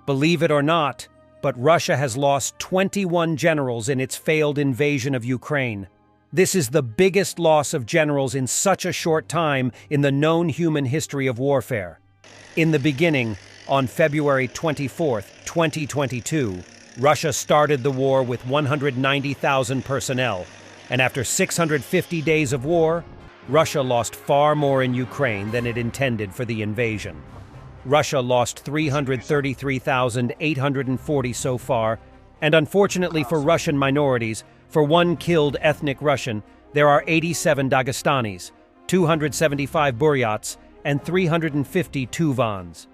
Believe it or not, but Russia has lost 21 generals in its failed invasion of Ukraine. This is the biggest loss of generals in such a short time in the known human history of warfare. In the beginning, on February 24, 2022, Russia started the war with 190,000 personnel, and after 650 days of war, Russia lost far more in Ukraine than it intended for the invasion. Russia lost 333,840 so far, and unfortunately for Russian minorities, for one killed ethnic Russian, there are 87 Dagestanis, 275 Buryats, and 350 Tuvans.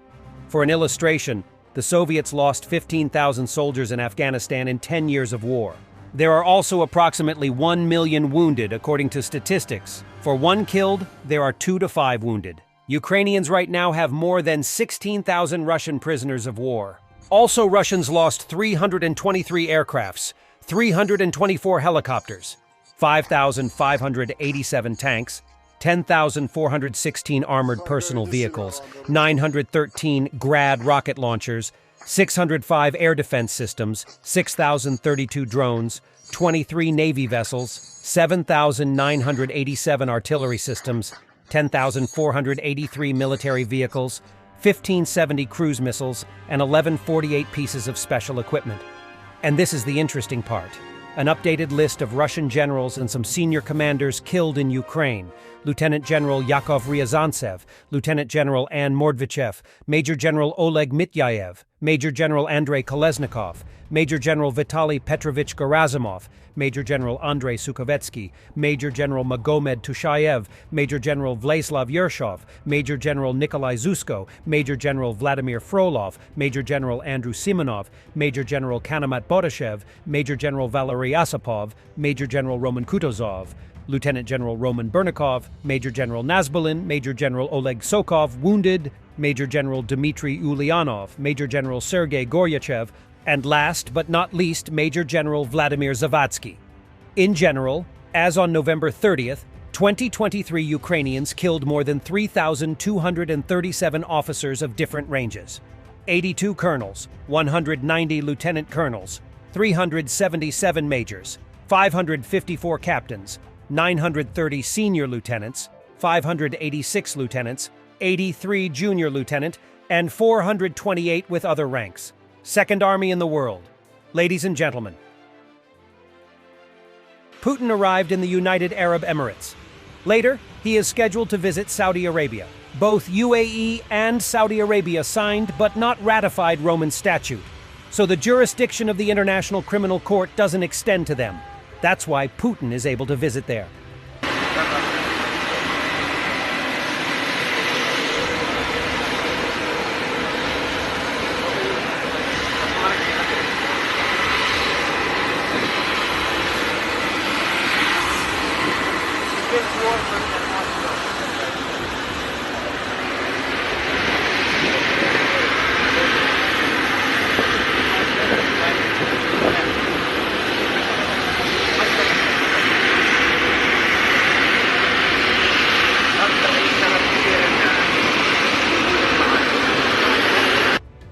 For an illustration, the Soviets lost 15,000 soldiers in Afghanistan in 10 years of war. There are also approximately 1 million wounded, according to statistics. For one killed, there are 2 to 5 wounded. Ukrainians right now have more than 16,000 Russian prisoners of war. Also, Russians lost 323 aircrafts, 324 helicopters, 5,587 tanks, 10,416 armored personal vehicles, 913 Grad rocket launchers, 605 air defense systems, 6,032 drones, 23 Navy vessels, 7,987 artillery systems, 10,483 military vehicles, 1,570 cruise missiles, and 1,148 pieces of special equipment. And this is the interesting part. An updated list of Russian generals and some senior commanders killed in Ukraine. Lieutenant General Yakov Ryazantsev, Lieutenant General Ann Mordvichev, Major General Oleg Mityayev, Major General Andrei Kolesnikov, Major General Vitaly Petrovich Gerasimov, Major General Andrei Sukovetsky, Major General Magomed Tushayev, Major General Vladislav Yershov, Major General Nikolai Zusko, Major General Vladimir Frolov, Major General Andrew Simonov, Major General Kanamat Bodashev, Major General Valery Asapov, Major General Roman Kutuzov, Lieutenant General Roman Bernikov, Major General Nazbolin, Major General Oleg Sokov, wounded, Major General Dmitry Ulyanov, Major General Sergei Goryachev, and last but not least, Major General Vladimir Zavadsky. In general, as on November 30th, 2023 Ukrainians killed more than 3,237 officers of different ranges, 82 colonels, 190 lieutenant colonels, 377 majors, 554 captains, 930 senior lieutenants, 586 lieutenants, 83 junior lieutenant, and 428 with other ranks. Second army in the world. Ladies and gentlemen, Putin arrived in the United Arab Emirates. Later, he is scheduled to visit Saudi Arabia. Both UAE and Saudi Arabia signed but not ratified Roman Statute, so the jurisdiction of the International Criminal Court doesn't extend to them. That's why Putin is able to visit there.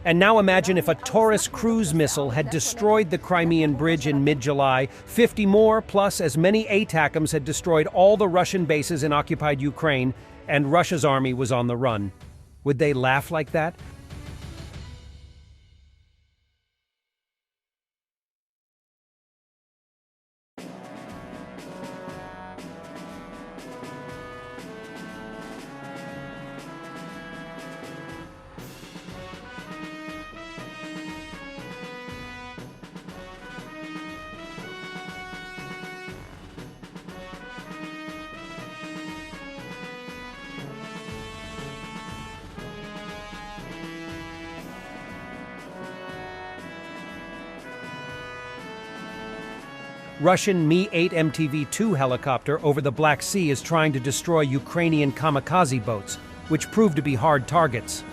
And now imagine if a Taurus cruise missile had destroyed the Crimean Bridge in mid-July, 50 more plus as many ATACMS had destroyed all the Russian bases in occupied Ukraine, and Russia's army was on the run. Would they laugh like that? Russian Mi-8 MTV-2 helicopter over the Black Sea is trying to destroy Ukrainian kamikaze boats, which prove to be hard targets.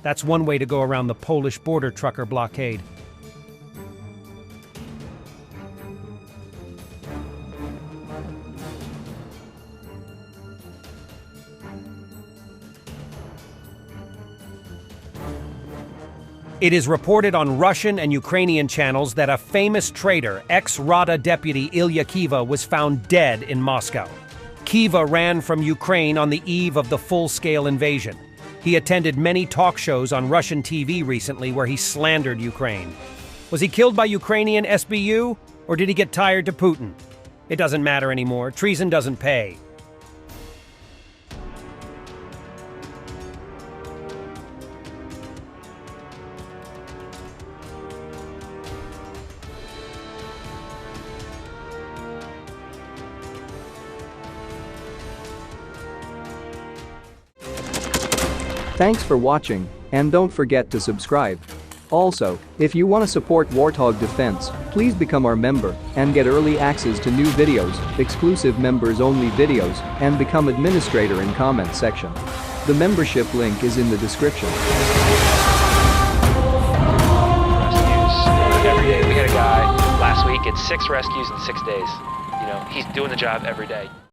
That's one way to go around the Polish border trucker blockade. It is reported on Russian and Ukrainian channels that a famous traitor, ex-Rada deputy Ilya Kiva, was found dead in Moscow. Kiva ran from Ukraine on the eve of the full-scale invasion. He attended many talk shows on Russian TV recently where he slandered Ukraine. Was he killed by Ukrainian SBU, or did he get tired to Putin? It doesn't matter anymore. Treason doesn't pay. Thanks for watching, and don't forget to subscribe. Also, if you want to support Warthog Defense, please become our member and get early access to new videos, exclusive members-only videos, and become administrator in comment section. The membership link is in the description. Rescues every day. We had a guy last week, it's 6 rescues in 6 days. You know, he's doing the job every day.